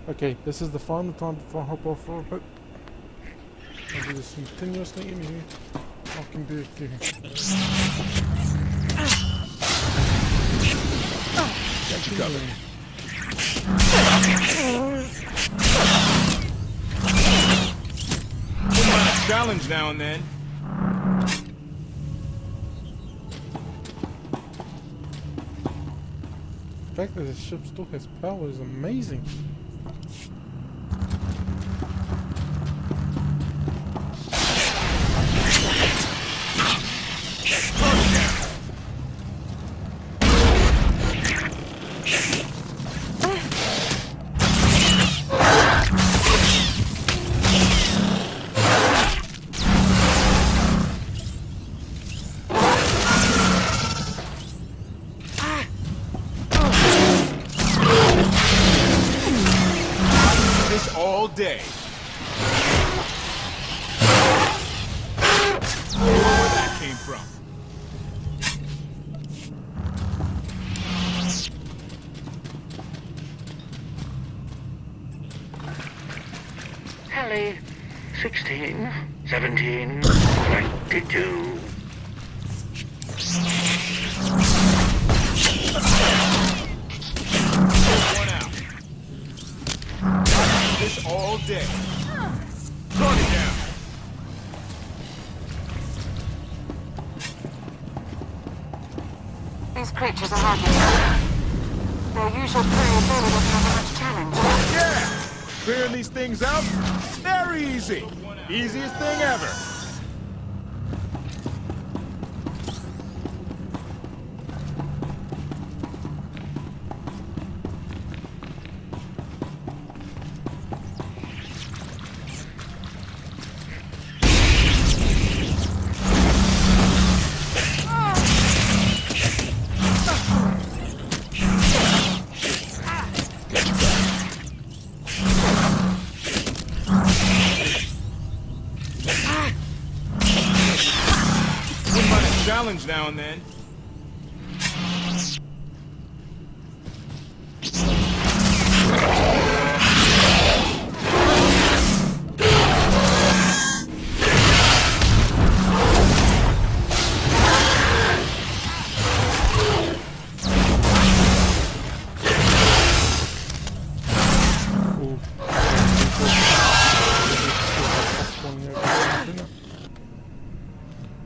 Okay, this is the final time before I hop off for a bit. I'll do this continuously in here. I can do it here. Got you covered. Challenge now and then. The fact that the ship still has power is amazing. All day. Where that came from. Hallie, 16, 17, 22. One out. This all day. Run it down. These creatures are hard. Their usual prey ability doesn't have much challenge. Yeah! Clearing these things out? Very easy. Easiest thing ever. Challenge now and then.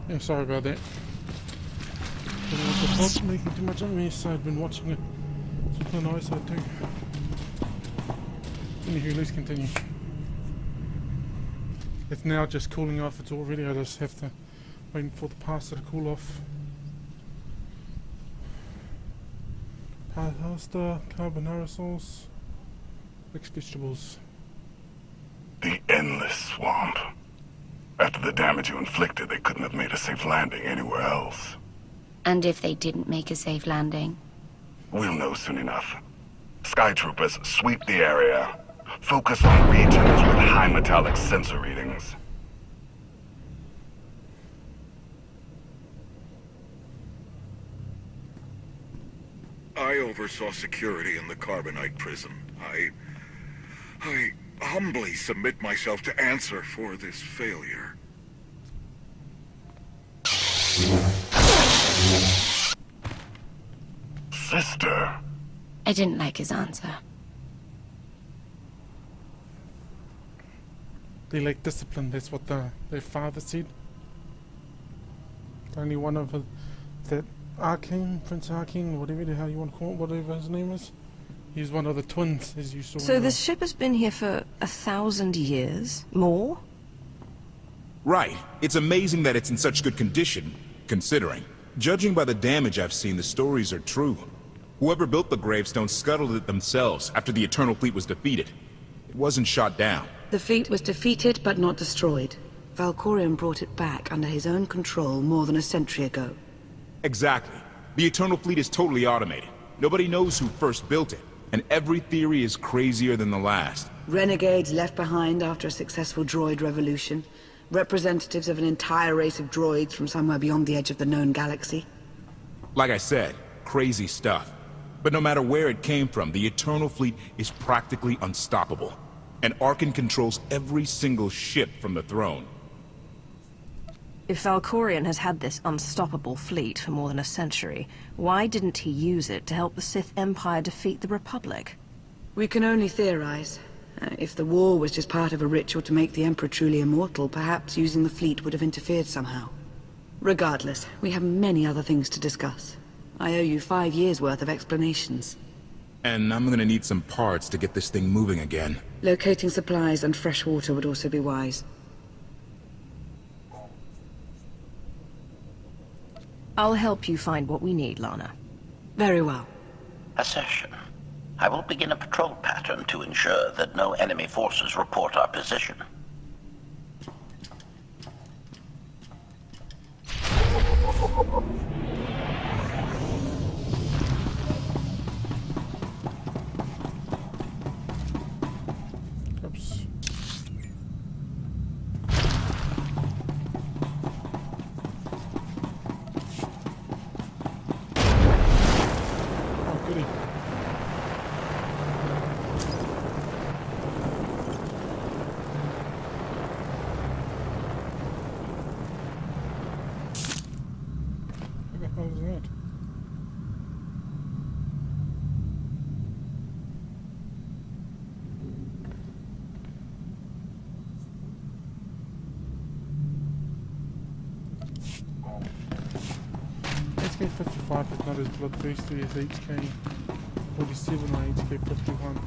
Yeah, sorry about that. The making too much on me, so I've been watching it. Super nice, I do. Anywho, let's continue. It's now just cooling off. It's already. I just have to wait for the pasta to cool off. Pasta, carbonara sauce, mixed vegetables. The endless swamp. After the damage you inflicted, they couldn't have made a safe landing anywhere else. And if they didn't make a safe landing? We'll know soon enough. Sky troopers sweep the area. Focus on regions with high metallic sensor readings. I oversaw security in the Carbonite prison. I humbly submit myself to answer for this failure. Sister. I didn't like his answer. They lack discipline. That's what their father said. Only one of that Arcane, Prince Arcane, whatever the hell you want to call it, whatever his name is. He's one of the twins, as you saw. So this ship has been here for 1,000 years? More? Right. It's amazing that it's in such good condition, considering. Judging by the damage I've seen, the stories are true. Whoever built the gravestone scuttled it themselves after the Eternal Fleet was defeated. It wasn't shot down. The fleet was defeated but not destroyed. Valkorion brought it back under his own control more than a century ago. Exactly. The Eternal Fleet is totally automated. Nobody knows who first built it, and every theory is crazier than the last. Renegades left behind after a successful droid revolution. Representatives of an entire race of droids from somewhere beyond the edge of the known galaxy. Like I said, crazy stuff. But no matter where it came from, the Eternal Fleet is practically unstoppable. And Arkan controls every single ship from the throne. If Valkorion has had this unstoppable fleet for more than a century, why didn't he use it to help the Sith Empire defeat the Republic? We can only theorize. If the war was just part of a ritual to make the Emperor truly immortal, perhaps using the fleet would have interfered somehow. Regardless, we have many other things to discuss. I owe you 5 years' worth of explanations. And I'm gonna need some parts to get this thing moving again. Locating supplies and fresh water would also be wise. I'll help you find what we need, Lana. Very well. Accession. I will begin a patrol pattern to ensure that no enemy forces report our position. Oops. Oh, goody. What the hell is that? HK 55 is not as bloodthirsty as HK 47 or HK 51.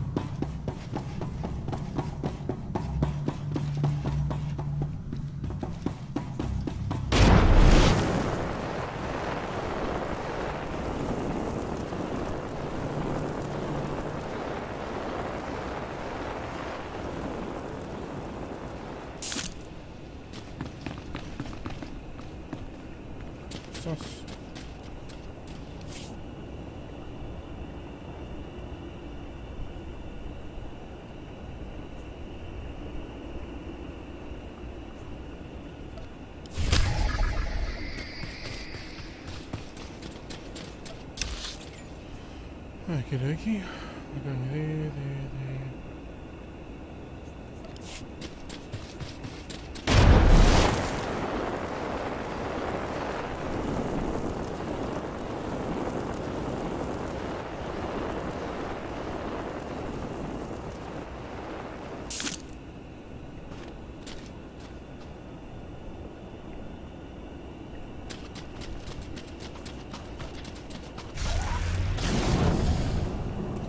Sus. Okie dokie. We're going there.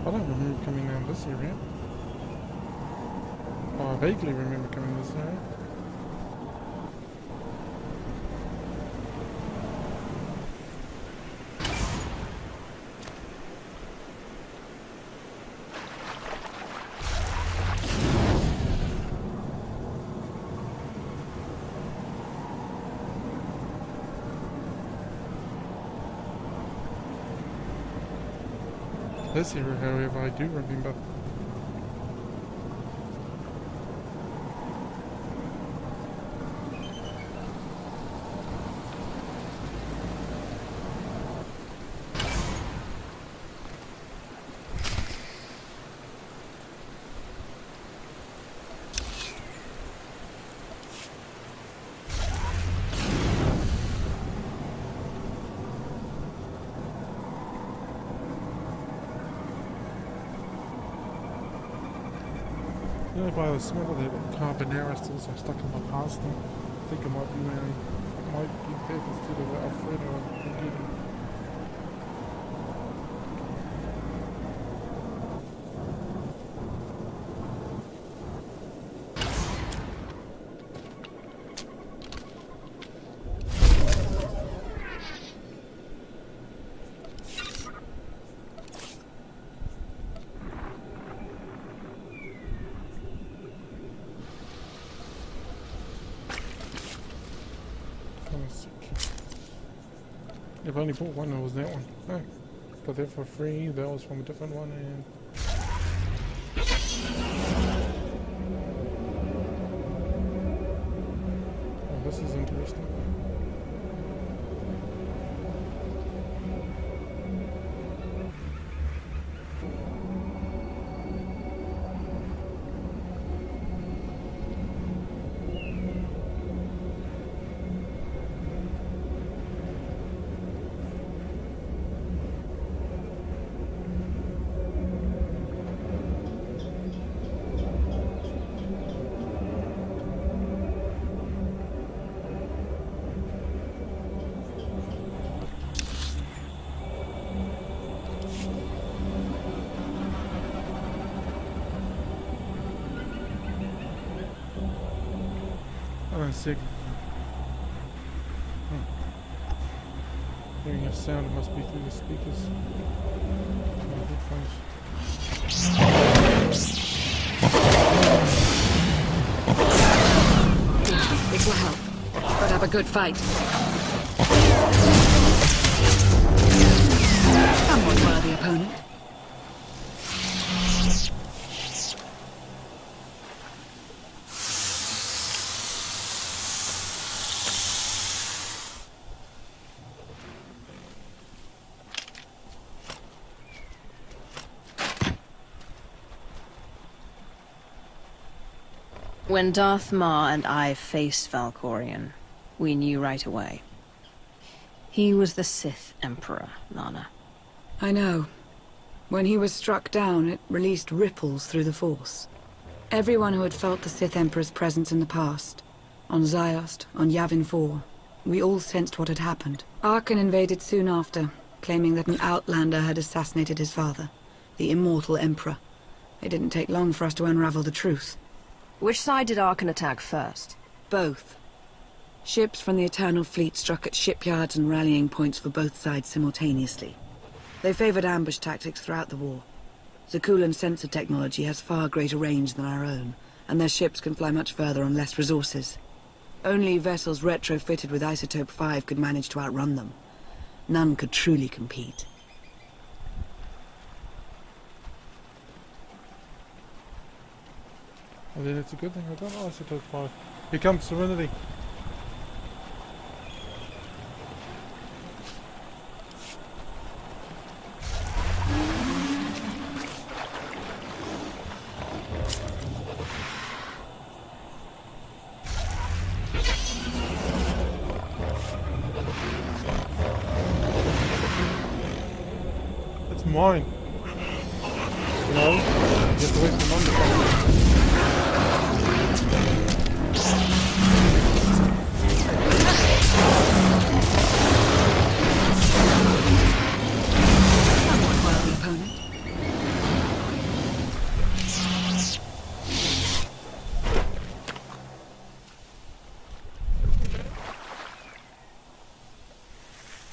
I don't remember coming down this area. Oh, I vaguely remember coming this area. This area, however, I do remember. You know, by the smell of that carbonara sauce I stuck in my pasta, I think it might be that instead of the Alfredo I'm getting. I've only bought one, it was that one. Oh, got that for free, that was from a different one, and... Oh, this is interesting. kind of sick. Hearing a sound, it must be through the speakers. My headphones. This will help. But have a good fight. Somewhat worthy opponent. When Darth Maul and I faced Valkorion, we knew right away. He was the Sith Emperor, Lana. I know. When he was struck down, it released ripples through the Force. Everyone who had felt the Sith Emperor's presence in the past, on Ziost, on Yavin 4, we all sensed what had happened. Arkan invaded soon after, claiming that an outlander had assassinated his father, the immortal Emperor. It didn't take long for us to unravel the truth. Which side did Arkan attack first? Both. Ships from the Eternal Fleet struck at shipyards and rallying points for both sides simultaneously. They favored ambush tactics throughout the war. Zakulan's sensor technology has far greater range than our own, and their ships can fly much further on less resources. Only vessels retrofitted with Isotope 5 could manage to outrun them. None could truly compete. Well, then it's a good thing I got Isotope 5. Here comes Serenity. It's mine. No, get away from under.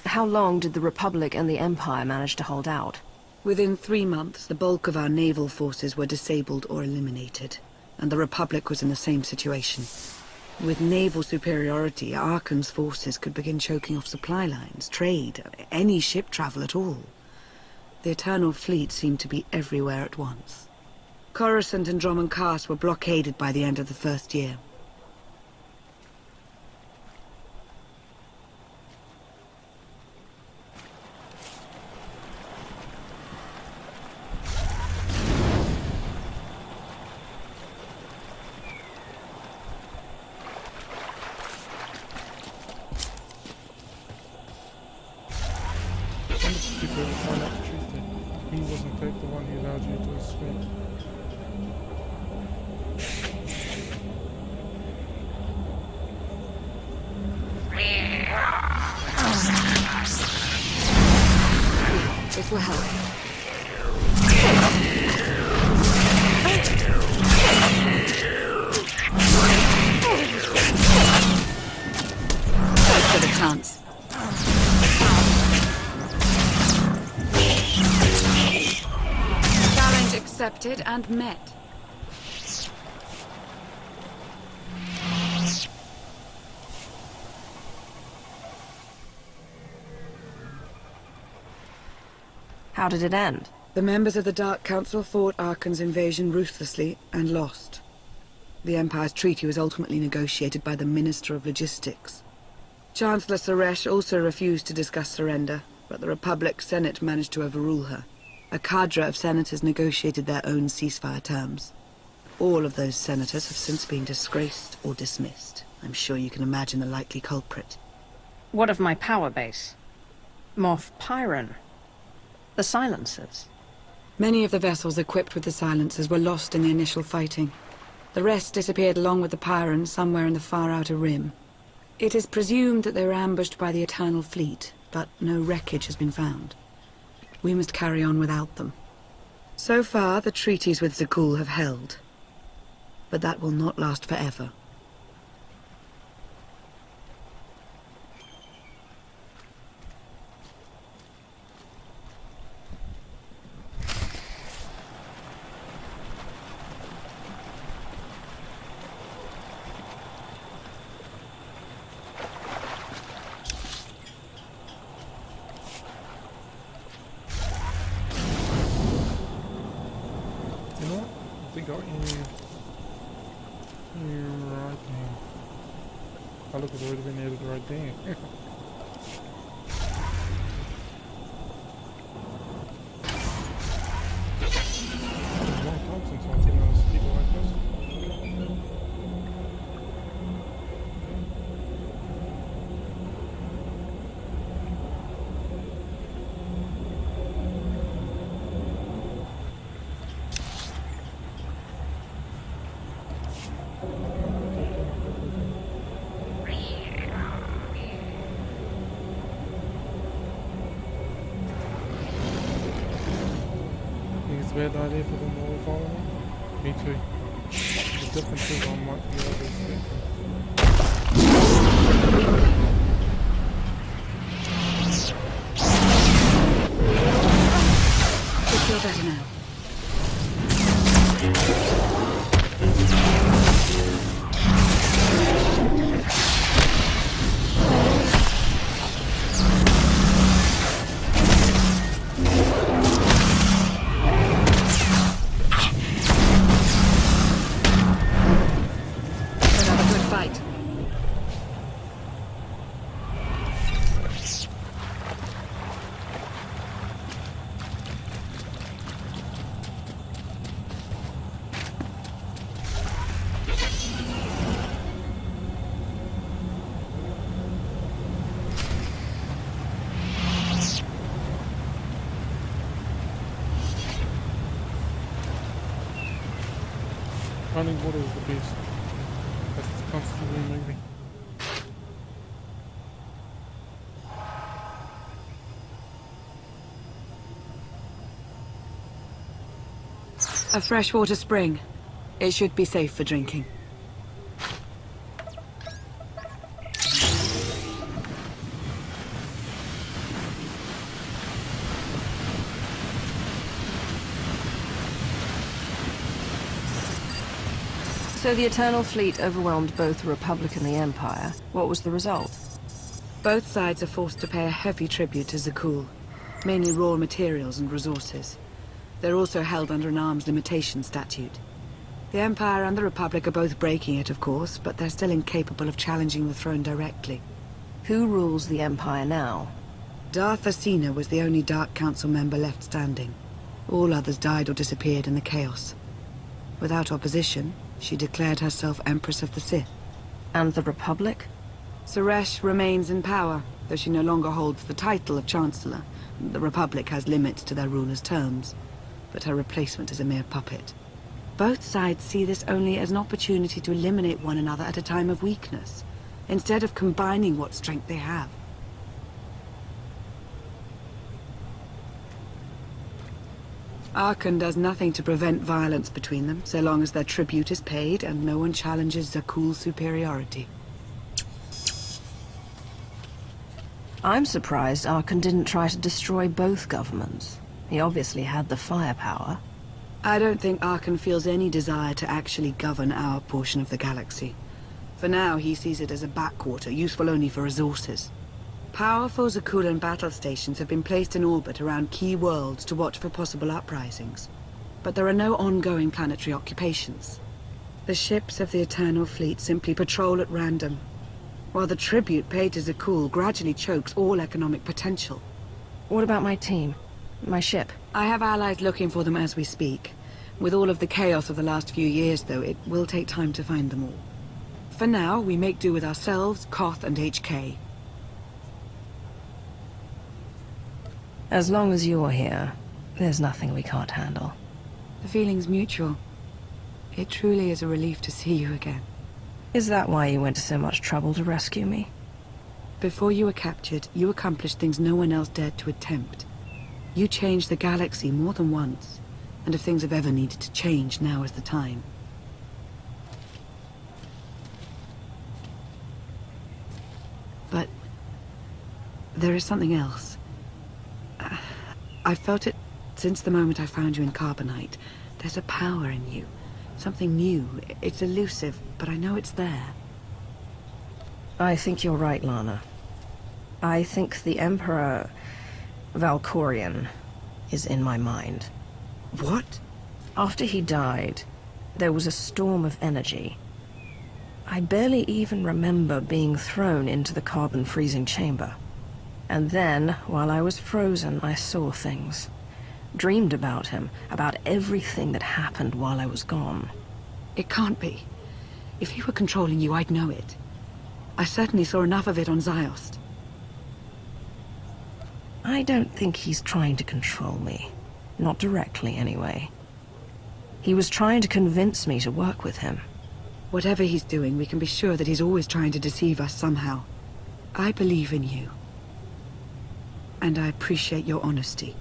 How long did the Republic and the Empire manage to hold out? Within 3 months, the bulk of our naval forces were disabled or eliminated, and the Republic was in the same situation. With naval superiority, Arkan's forces could begin choking off supply lines, trade, any ship travel at all. The Eternal Fleet seemed to be everywhere at once. Coruscant and Dromund Kaas were blockaded by the end of the first year. He wasn't the one who allowed you to escape. This will help. Let's give it a chance. Challenge accepted and met. How did it end? The members of the Dark Council fought Arkan's invasion ruthlessly and lost. The Empire's treaty was ultimately negotiated by the Minister of Logistics. Chancellor Suresh also refused to discuss surrender, but the Republic Senate managed to overrule her. A cadre of senators negotiated their own ceasefire terms. All of those senators have since been disgraced or dismissed. I'm sure you can imagine the likely culprit. What of my power base? Moff Pyron? The silencers? Many of the vessels equipped with the silencers were lost in the initial fighting. The rest disappeared along with the Pyrans somewhere in the far outer rim. It is presumed that they were ambushed by the Eternal Fleet, but no wreckage has been found. We must carry on without them. So far, the treaties with Zakul have held. But that will not last forever. got you. You're right there. Oh look, it's already been added right there. It's a long time since I've been on a speaker like this. Think it's a bad idea for them all to follow me? Me too. The difference is I might be able to escape them. You feel better now? Another good fight. Running water is the best. That's constantly moving. A freshwater spring. It should be safe for drinking. So the Eternal Fleet overwhelmed both the Republic and the Empire. What was the result? Both sides are forced to pay a heavy tribute to Zakul, mainly raw materials and resources. They're also held under an arms limitation statute. The Empire and the Republic are both breaking it, of course, but they're still incapable of challenging the throne directly. Who rules the Empire now? Darth Asina was the only Dark Council member left standing. All others died or disappeared in the chaos. Without opposition, she declared herself Empress of the Sith. And the Republic? Suresh remains in power, though she no longer holds the title of Chancellor. The Republic has limits to their ruler's terms, but her replacement is a mere puppet. Both sides see this only as an opportunity to eliminate one another at a time of weakness, instead of combining what strength they have. Arkan does nothing to prevent violence between them, so long as their tribute is paid and no one challenges Zakul's superiority. I'm surprised Arkan didn't try to destroy both governments. He obviously had the firepower. I don't think Arkan feels any desire to actually govern our portion of the galaxy. For now, he sees it as a backwater, useful only for resources. Powerful Zakulan battle stations have been placed in orbit around key worlds to watch for possible uprisings. But there are no ongoing planetary occupations. The ships of the Eternal Fleet simply patrol at random, while the tribute paid to Zakul gradually chokes all economic potential. What about my team? My ship? I have allies looking for them as we speak. With all of the chaos of the last few years, though, it will take time to find them all. For now, we make do with ourselves, Koth, and HK. As long as you're here, there's nothing we can't handle. The feeling's mutual. It truly is a relief to see you again. Is that why you went to so much trouble to rescue me? Before you were captured, you accomplished things no one else dared to attempt. You changed the galaxy more than once, and if things have ever needed to change, now is the time. But there is something else. I've felt it since the moment I found you in Carbonite. There's a power in you. Something new. It's elusive, but I know it's there. I think you're right, Lana. I think the Emperor Valkorion is in my mind. What? After he died, There was a storm of energy. I barely even remember being thrown into the carbon freezing chamber. And then, while I was frozen, I saw things. Dreamed about him, about everything that happened while I was gone. It can't be. If he were controlling you, I'd know it. I certainly saw enough of it on Ziost. I don't think he's trying to control me. Not directly, anyway. He was trying to convince me to work with him. Whatever he's doing, we can be sure that he's always trying to deceive us somehow. I believe in you. And I appreciate your honesty.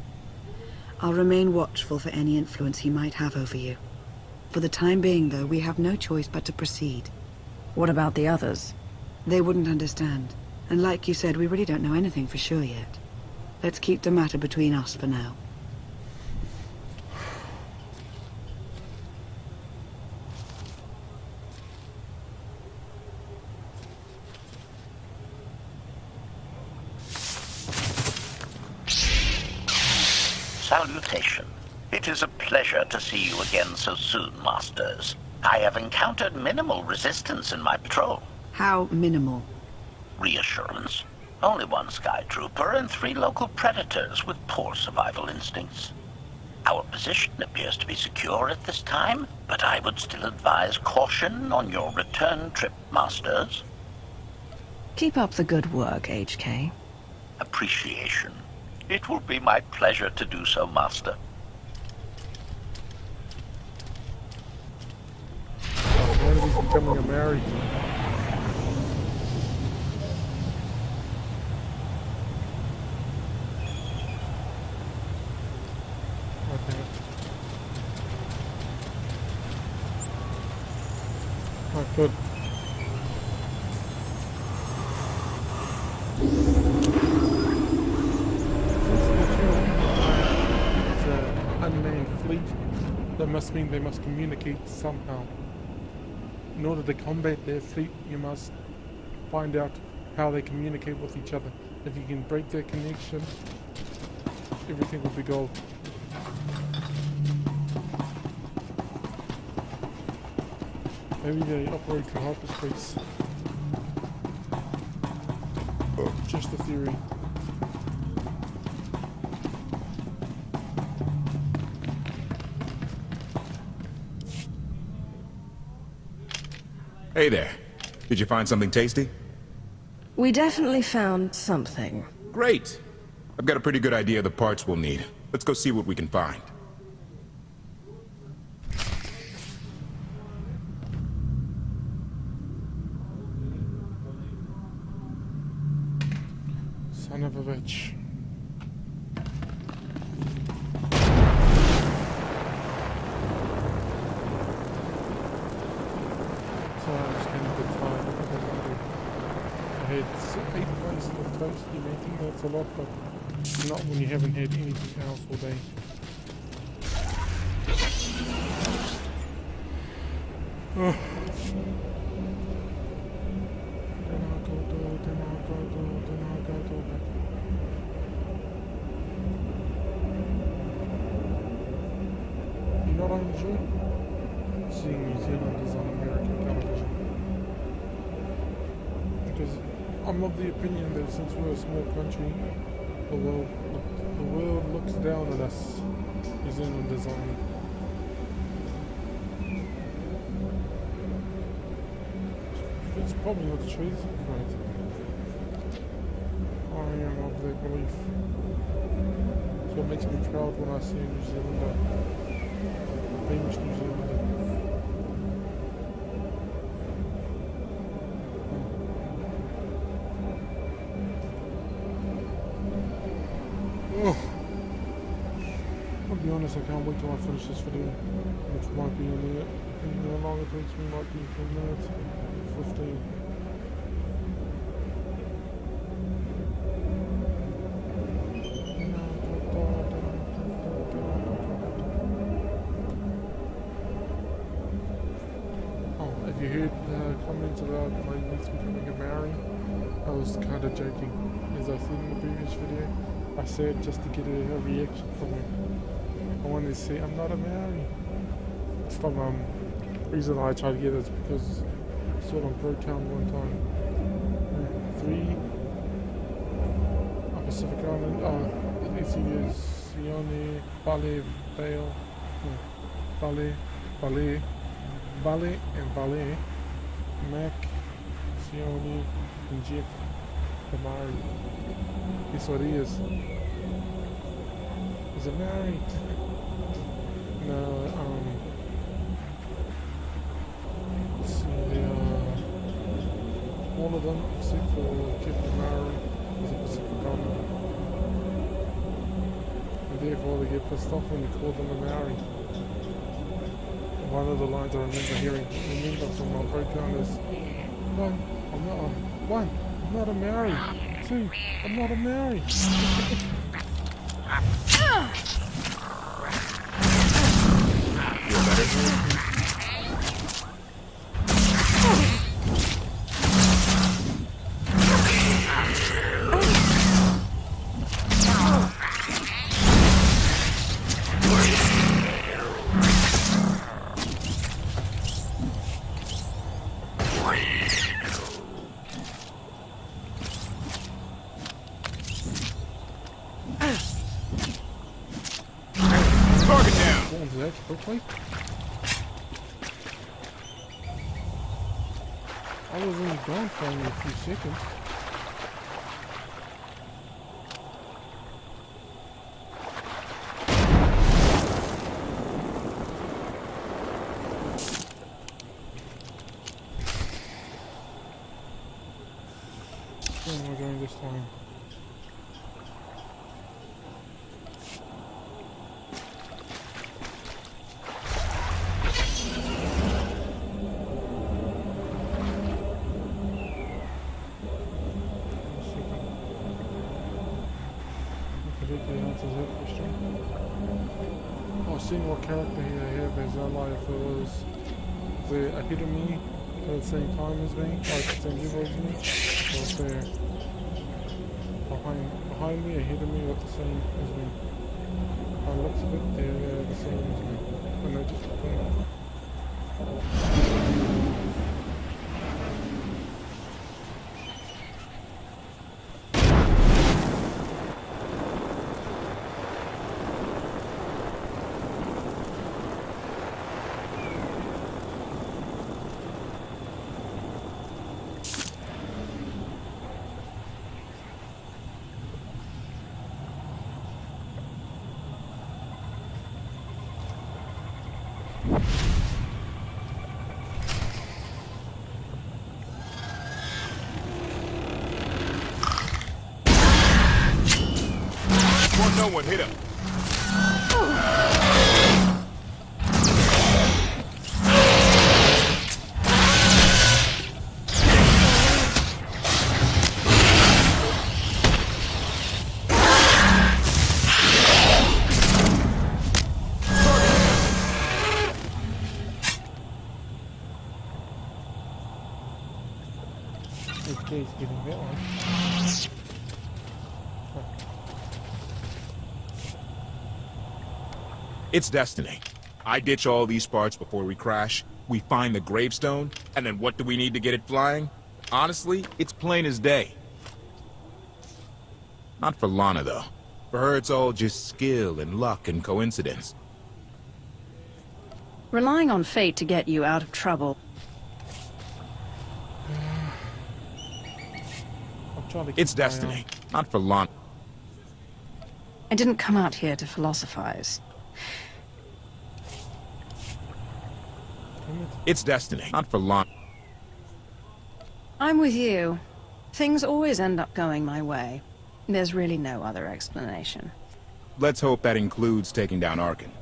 I'll remain watchful for any influence he might have over you. For the time being, though, we have no choice but to proceed. What about the others? They wouldn't understand. And like you said, we really don't know anything for sure yet. Let's keep the matter between us for now. Salutation. It is a pleasure to see you again so soon, Masters. I have encountered minimal resistance in my patrol. How minimal? Reassurance. Only one Sky Trooper and 3 local predators with poor survival instincts. Our position appears to be secure at this time, but I would still advise caution on your return trip, Masters. Keep up the good work, HK. Appreciation. It will be my pleasure to do so, Master. When are we becoming a married? Okay. Oh, good. Unnamed fleet. That must mean they must communicate somehow. In order to combat their fleet, you must find out how they communicate with each other. If you can break their connection, everything will be gold. Maybe they operate through hyperspace. Just a theory. Hey there. Did you find something tasty? We definitely found something. Great. I've got a pretty good idea of the parts we'll need. Let's go see what we can find. Son of a bitch. So I was getting a bit tired because I had 8 places of toast you're making. That's a lot, but not when you haven't had anything else all day. Oh. You know what I enjoy? Seeing New Zealanders on American television. Because I'm of the opinion that since we're a small country, the world looks down at us, New Zealanders on. It's probably not the truth, but I am of that belief. So it makes me proud when I see a New Zealander, a famous New Zealander. Oh. I'll be honest, I can't wait till I finish this video, which might be in there. Depending on how long it takes me, might be 10 minutes, 15. Oh, have you heard comments about my niece becoming a Maori? I was kind of joking, as I said in the previous video. I said just to get a reaction from her. I wanted to say, I'm not a Maori. It's from The reason I tried to get it is because I saw it on Pro Town one time. 3 Pacific Island. It's either Sione, Bale, Bale, Bale, and Bale, Mac, Sione, and Jeff Damari. Guess what he is? Is it married? No, let's see, all of them except for Jeff Damari is a Pacific Islander. And therefore they get pissed off when you call them a Maori. One of the lines I remember from my breakdown is, one, I'm not a Maori. 2, I'm not a Maori. Quickly. I was only gone for only a few seconds. Where am I going this time? Seeing what character they have as ally, if it was ahead of me at the same time as me, like the same level as me, or if they're behind me, ahead of me, or the same as me. By the looks of it, they're the same as me. And they just No one hit him. He's getting that one. It's destiny. I ditch all these parts before we crash. We find the gravestone, and then what do we need to get it flying? Honestly, it's plain as day. Not for Lana, though. For her, it's all just skill and luck and coincidence. Relying on fate to get you out of trouble. It's destiny. Not for Lana. I didn't come out here to philosophize. It's destiny. Not for Lana. I'm with you. Things always end up going my way. There's really no other explanation. Let's hope that includes taking down Arkin.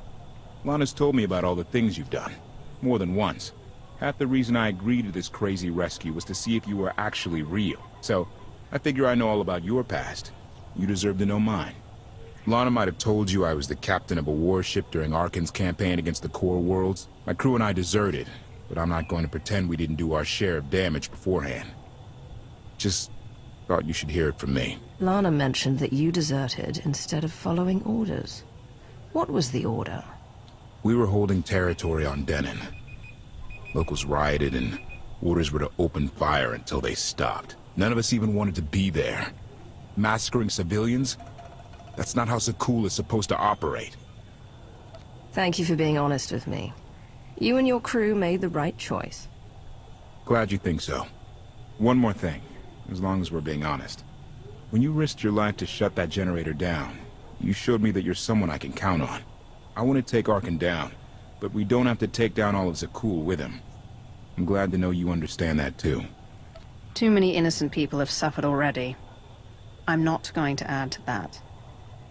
Lana's told me about all the things you've done. More than once. Half the reason I agreed to this crazy rescue was to see if you were actually real. So, I figure I know all about your past. You deserve to know mine. Lana might have told you I was the captain of a warship during Arkin's campaign against the Core Worlds. My crew and I deserted, but I'm not going to pretend we didn't do our share of damage beforehand. Just thought you should hear it from me. Lana mentioned that you deserted instead of following orders. What was the order? We were holding territory on Denon. Locals rioted and orders were to open fire until they stopped. None of us even wanted to be there. Massacring civilians? That's not how Sakul is supposed to operate. Thank you for being honest with me. You and your crew made the right choice. Glad you think so. One more thing, as long as we're being honest. When you risked your life to shut that generator down, you showed me that you're someone I can count on. I want to take Arkan down, but we don't have to take down all of Zakul with him. I'm glad to know you understand that too. Too many innocent people have suffered already. I'm not going to add to that.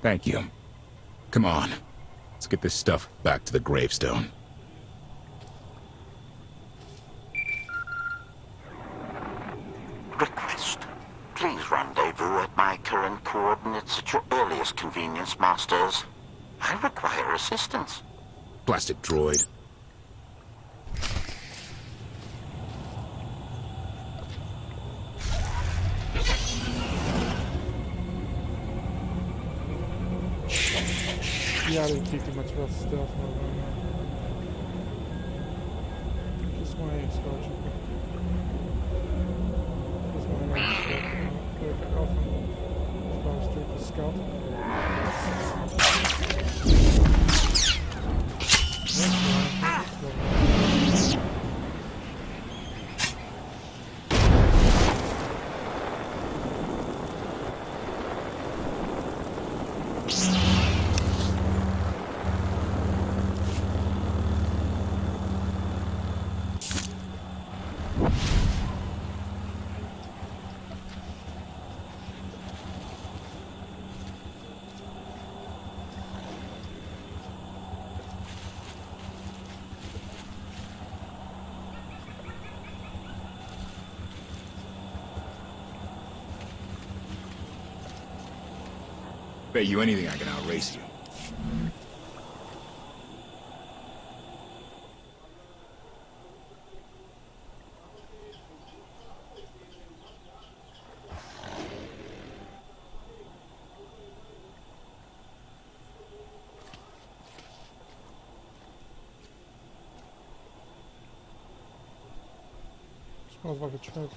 Thank you. Come on. Let's get this stuff back to the gravestone. Request. Please rendezvous at my current coordinates at your earliest convenience, Masters. I require assistance. Plastic droid. Yeah, I didn't think too much about stealth mode right now. Just my scout trooper. Just my alpha. Scout trooper scout. Bet you anything I can outrace you. Smells like a truck.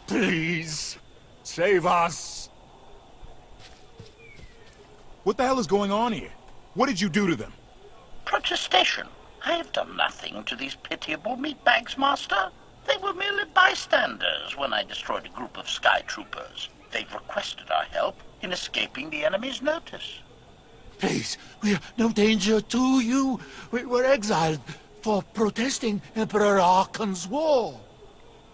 Please, save us! What the hell is going on here? What did you do to them? Protestation. I have done nothing to these pitiable meatbags, Master. They were merely bystanders when I destroyed a group of sky troopers. They've requested our help in escaping the enemy's notice. Please, we're no danger to you. We were exiled for protesting Emperor Arkan's war.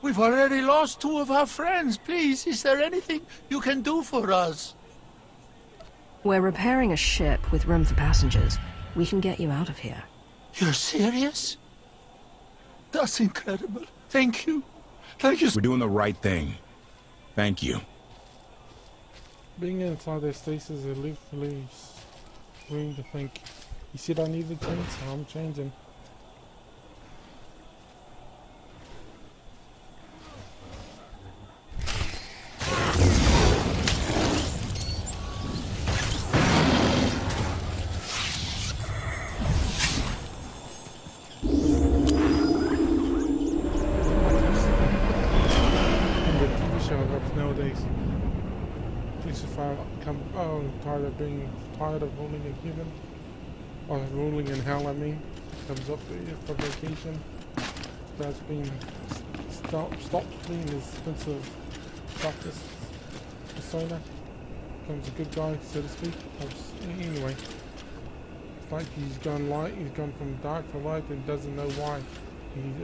We've already lost 2 of our friends. Please, is there anything you can do for us? We're repairing a ship with room for passengers. We can get you out of here. You're serious? That's incredible. Thank you. Thank you. We're doing the right thing. Thank you. Being inside their stasis, it leaves room to think. You said I need to change, so I'm changing. Nowadays, police are tired of being tired of ruling in heaven, or ruling in hell. I mean, comes up for vacation. Starts being stops being his expensive practice persona. Becomes a good guy, so to speak. Anyway, it's like he's gone light. He's gone from dark to light and doesn't know why.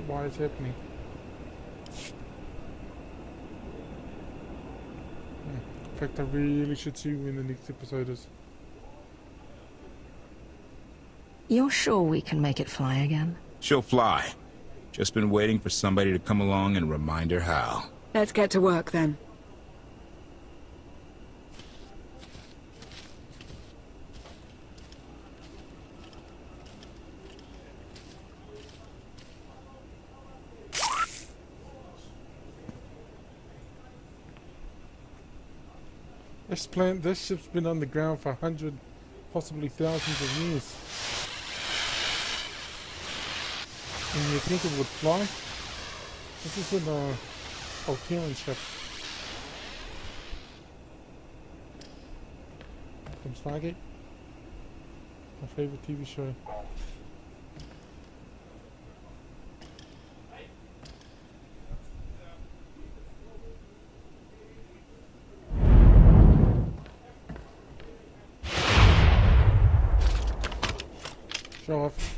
Why it's happening. In fact, I really should see you in the next episode. You're sure we can make it fly again? She'll fly. Just been waiting for somebody to come along and remind her how. Let's get to work then. This ship's been on the ground for 100 possibly thousands of years. And you think it would fly? This isn't a Alteran ship. From Stargate. My favorite TV show. Show off.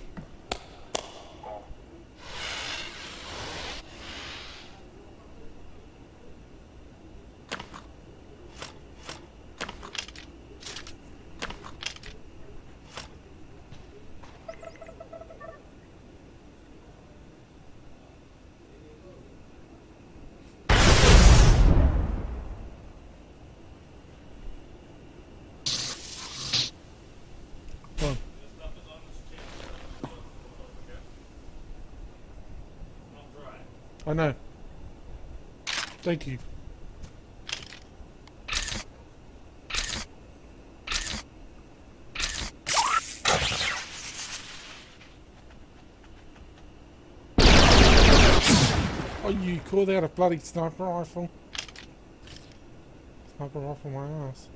I know. Thank you. Oh, you call that a bloody sniper rifle? Sniper rifle my ass.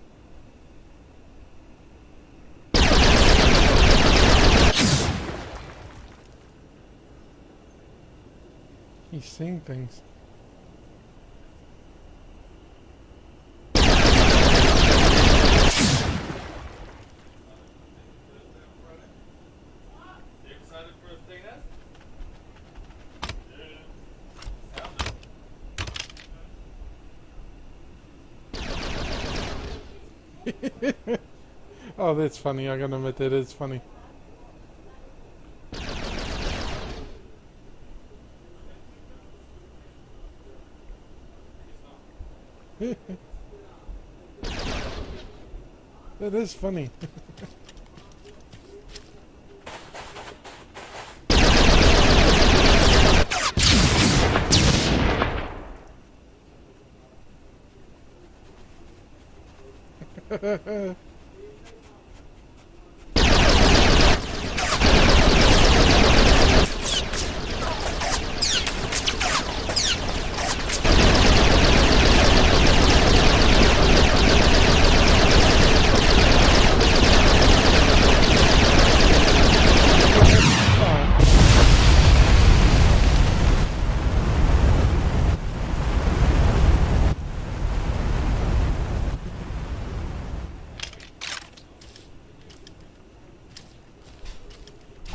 He's seeing things. Oh, that's funny. I gotta admit that is funny. That is funny.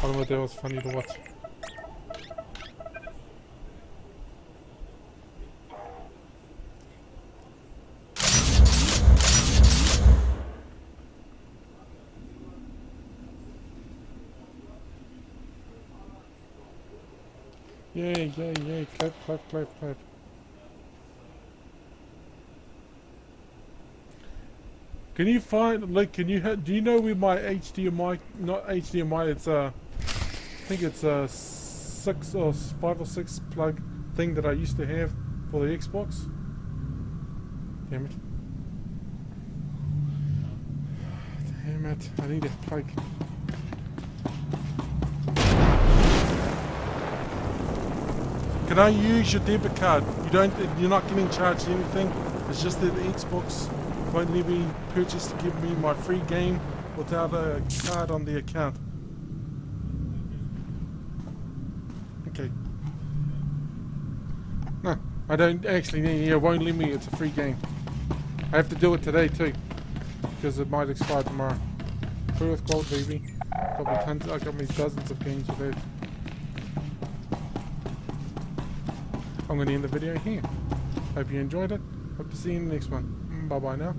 I don't know, that was funny to watch. Yay, yay, yay, clap, clap, clap, clap. Can you find, like, can you, do you know where my HDMI, not HDMI, it's I think it's a 6 or 5 or 6 plug thing that I used to have for the Xbox. Damn it. Damn it, I need a plug. Can I use your debit card? You're not getting charged anything. It's just that the Xbox won't let me purchase to give me my free game without a card on the account. Okay. No, I don't actually need it. It won't let me. It's a free game. I have to do it today too, because it might expire tomorrow. Free with gold, baby. I got me dozens of games with it. I'm going to end the video here. Hope you enjoyed it. Hope to see you in the next one. Bye bye now.